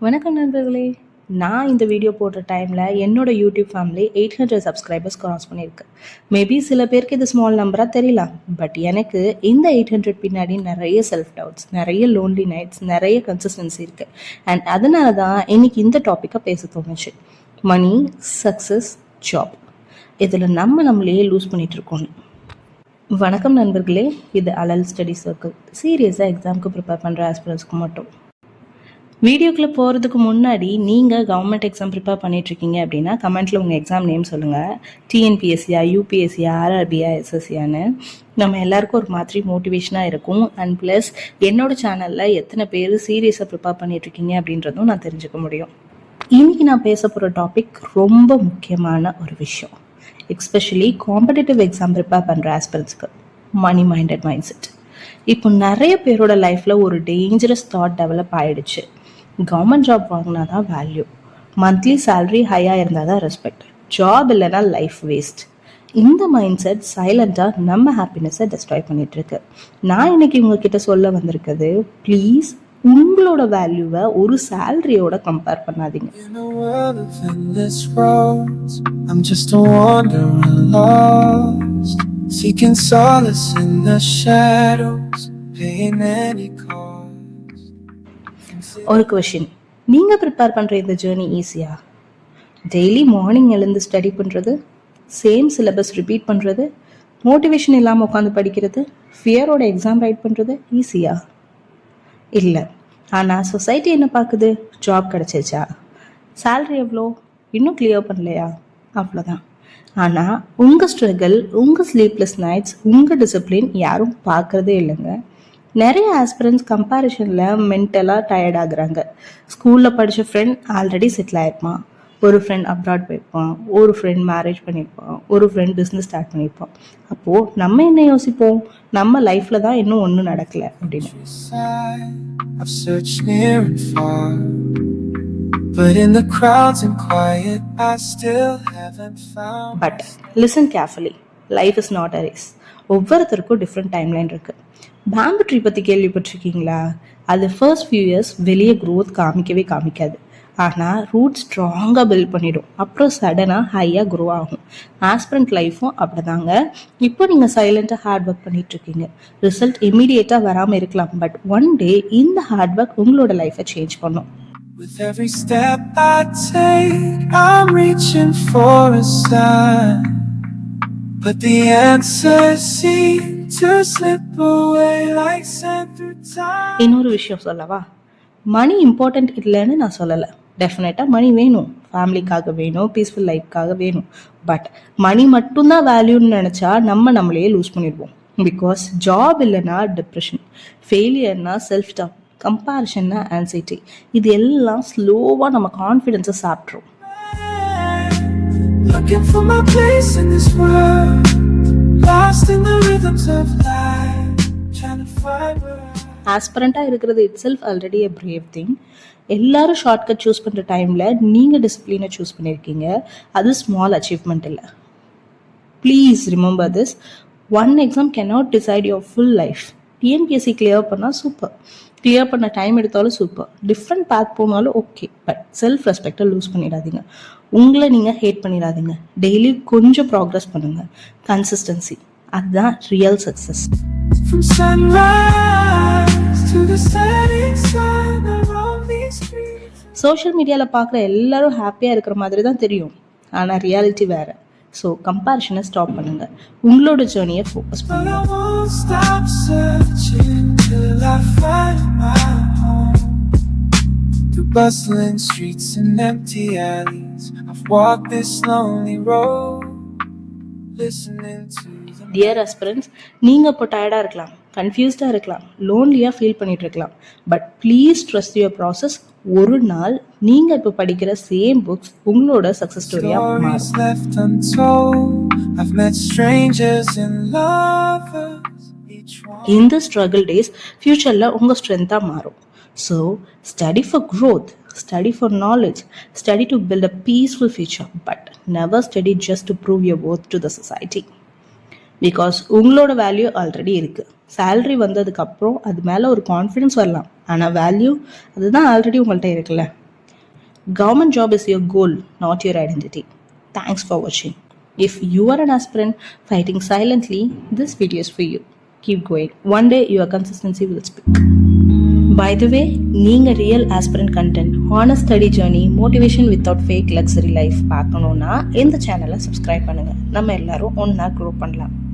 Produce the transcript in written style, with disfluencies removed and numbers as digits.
வணக்கம் நண்பர்களே. நான் இந்த வீடியோ போடுற டைமில் என்னோட யூடியூப் ஃபேமிலி 800 சப்ஸ்கிரைபர்ஸ் கிராஸ் பண்ணியிருக்கு. மேபி சில பேருக்கு இது ஸ்மால் நம்பராக தெரியலாம், பட் எனக்கு இந்த 800 பின்னாடி நிறைய செல்ஃப் டவுட்ஸ், நிறைய லோன்லி நைட்ஸ், நிறைய கன்சிஸ்டன்சி இருக்குது. அண்ட் அதனால தான் இன்னைக்கு இந்த டாப்பிக்கை பேச தோணுச்சு. மணி, சக்ஸஸ், ஜாப், இதில் நம்மளையே லூஸ் பண்ணிட்டு இருக்கோம். வணக்கம் நண்பர்களே, இது அலல் ஸ்டடி சர்க்கிள். சீரியஸாக எக்ஸாமுக்கு ப்ரிப்பேர் பண்ணுற ஆஸ்பிரன்ஸ்க்கு மட்டும். வீடியோக்குள்ளே போகிறதுக்கு முன்னாடி நீங்கள் கவர்மெண்ட் எக்ஸாம் ப்ரிப்பேர் பண்ணிகிட்ருக்கீங்க அப்படின்னா கமெண்ட்டில் உங்கள் எக்ஸாம் நேம் சொல்லுங்கள். டிஎன்பிஎஸ்சியா, யூபிஎஸ்சியா, ஆர்ஆர்பியா, எஸ்எஸ்சியான்னு நம்ம எல்லாருக்கும் ஒரு மாதிரி மோட்டிவேஷனாக இருக்கும். அண்ட் ப்ளஸ் என்னோடய சேனலில் எத்தனை பேர் சீரியஸாக ப்ரிப்பேர் பண்ணிகிட்ருக்கீங்க அப்படின்றதும் நான் தெரிஞ்சுக்க முடியும். இன்றைக்கி நான் பேச போகிற டாபிக் ரொம்ப முக்கியமான ஒரு விஷயம், எஸ்பெஷலி காம்படிட்டிவ் எக்ஸாம் ப்ரிப்பேர் பண்ணுற ஆஸ்பிரன்ஸ்க்கு. Money minded mindset. இப்போ நிறைய பேரோட லைஃப்பில் ஒரு டேஞ்சரஸ் தாட் டெவலப் ஆகிடுச்சு. கவர்மெண்ட் ஜாப் வாங்கினா தான் வேல்யூ, மந்த்லி சேலரி ஹையாக இருந்தால் தான் ரெஸ்பெக்ட், ஜாப் இல்லைனா லைஃப் வேஸ்ட். இந்த மைண்ட் செட் சைலண்டாக நம்ம ஹாப்பினஸை டெஸ்ட்ராய் பண்ணிட்டு இருக்கு. நான் இன்னைக்கு உங்ககிட்ட சொல்ல வந்திருக்கிறது, ப்ளீஸ் உங்களோட வேல்யூவை ஒரு சேலரியோட கம்பேர் பண்ணாதீங்க. Seeking solace in the shadows, paying any cost. ஒரு क्वेश्चन, நீங்க ப்ரிப்பேர் பண்ற இந்த ஜர்னி ஈஸியா? டெய்லி மார்னிங் எழுந்து ஸ்டடி பண்றது, சேம் சிலபஸ் ரிப்பீட் பண்றது, மோட்டிவேஷன் இல்லாமல் உட்காந்து படிக்கிறது, ஃபியரோட எக்ஸாம் ரைட் பண்றது ஈஸியா? இல்லை. ஆனால் சொசைட்டி என்ன பார்க்குது? ஜாப் கிடைச்சிச்சா, சேலரி எவ்வளோ, இன்னும் கிளியர் பண்ணலையா, அவ்வளோதான். ஆனால் உங்கள் ஸ்ட்ரகிள், உங்கள் ஸ்லீப்லெஸ் நைட்ஸ், உங்கள் டிசிப்ளின் யாரும் பார்க்குறதே இல்லைங்க. நிறைய ஆஸ்பிரன்ஸ் கம்பேரிஷனில் மென்டலாக டயர்ட் ஆகுறாங்க. ஸ்கூலில் படித்த ஃப்ரெண்ட் ஆல்ரெடி செட்டில் ஆகிருப்பான், ஒரு ஃப்ரெண்ட் அப்ராட் போயிருப்பான், ஒரு ஃப்ரெண்ட் மேரேஜ் பண்ணியிருப்பான், ஒரு ஃப்ரெண்ட் பிஸ்னஸ் ஸ்டார்ட் பண்ணியிருப்பான். அப்போது நம்ம என்ன யோசிப்போம்? நம்ம லைஃப்பில் தான் இன்னும் ஒன்றும் நடக்கலை அப்படின்னு. But listen carefully, life is not a race. ஒவ்வொருத்தருக்கும் டிஃப்ரெண்ட் டைம்லைன் இருக்குது. பேம்பு ட்ரீ பற்றி கேள்விப்பட்டிருக்கீங்களா? அது ஃபர்ஸ்ட் ஃபியூ இயர்ஸ் வெளியே க்ரோத் காமிக்காது. ஆனால் ரூட் ஸ்ட்ராங்காக பில்ட் பண்ணிடும், அப்புறம் சடனாக ஹையாக க்ரோ ஆகும். ஆஸ்பிரண்ட் லைஃப்பும் அப்படிதாங்க. இப்போ நீங்கள் சைலண்ட்டாக ஹார்ட் ஒர்க் பண்ணிகிட்ருக்கீங்க. ரிசல்ட் இமீடியட்டாக வராமல் இருக்கலாம், பட் ஒன் டே இந்த ஹார்ட் ஒர்க் உங்களோட லைஃப்பை சேஞ்ச் பண்ணும். With every step I take, I'm reaching for a sign, but the answers seem to slip away like sand through time. இன்னொரு விஷயம் சொல்லவா? மணி இம்பார்ட்டன்ட் இல்லைன்னு நான் சொல்லலை. டெஃபினட்டாக மணி வேணும், ஃபேமிலிக்காக வேணும், பீஸ்ஃபுல் லைஃப்காக வேணும். பட் மணி மட்டும்தான் வேல்யூன்னு நினச்சா நம்மளையே லூஸ் பண்ணிடுவோம். பிகாஸ் ஜாப் இல்லைன்னா டிப்ரெஷன், ஃபெயிலியர்னா செல்ஃப் டாக், கம்பேரிஷன்னா ஆன்சைட்டி, இது எல்லாம் ஸ்லோவாக நம்ம கான்ஃபிடென்ஸை சாப்பிட்றோம். ஆஸ்பிரண்டாக இருக்கிறது it self already a brave thing. எல்லாரும் ஷார்ட்கட் சூஸ் பண்ணுற டைமில் நீங்கள் டிசிப்ளினை சூஸ் பண்ணியிருக்கீங்க. அது ஸ்மால் அச்சீவ்மெண்ட் இல்லை. Please remember this, one exam cannot decide your full life. TNPSC clear பண்ணால் சூப்பர், கிளியர் பண்ண டைம் எடுத்தாலும் சூப்பர், டிஃப்ரெண்ட் பாத் போனாலும் ஓகே, பட் செல்ஃப் ரெஸ்பெக்டை லூஸ் பண்ணிடாதீங்க. உங்களை நீங்கள் ஹேட் பண்ணிடாதீங்க. டெய்லி கொஞ்சம் ப்ராக்ரஸ் பண்ணுங்க. கன்சிஸ்டன்சி, அதுதான் ரியல் சக்ஸஸ். சோஷியல் மீடியாவில் பார்க்குற எல்லாரும் ஹாப்பியாக இருக்கிற மாதிரி தான் தெரியும், ஆனால் ரியாலிட்டி வேறு. ஸோ கம்பேரிஷனை ஸ்டாப் பண்ணுங்க, உங்களோட ஜேர்னியை ஃபோக்கஸ் பண்ணுங்க. Bustling streets and empty alleys, I've walked this lonely road, listening to the... Dear aspirants, நீங்க இப்போ டயர்டா இருக்கலாம், கன்ஃபியூஸ்டா இருக்கலாம், லோன்லியா ஃபீல் பண்ணிட்டு இருக்கலாம், but please trust your process. ஒரு நாள் நீங்க இப்போ படிக்கிற சேம் புக்ஸ் உங்களோட சக்சஸ் ஸ்டோரியா மாறும். இந்த ஸ்ட்ரகிள் டேஸ் ஃபியூச்சர்ல உங்க ஸ்ட்ரென்த்தா மாறும். So, study for growth, study for knowledge, study to build a peaceful future, but never study just to prove your worth to the society. Because உங்களோட வேல்யூ ஆல்ரெடி இருக்கு. Salary வந்ததுக்கு அப்புறம் அது மேலே ஒரு கான்ஃபிடன்ஸ் வரலாம், ஆனால் வேல்யூ அதுதான் ஆல்ரெடி உங்கள்கிட்ட இருக்குல்ல. Government job is your goal, not your identity. Thanks for watching. If you are an aspirant fighting silently, this video is for you. Keep going. One day your consistency will speak. By the way, நீங்க real aspirant content, honest study journey, motivation without fake luxury life பார்க்கணுன்னா இந்த சேனலை subscribe பண்ணுங்க. நம்ம எல்லாரும் ஒன்னா grow பண்ணலாம்.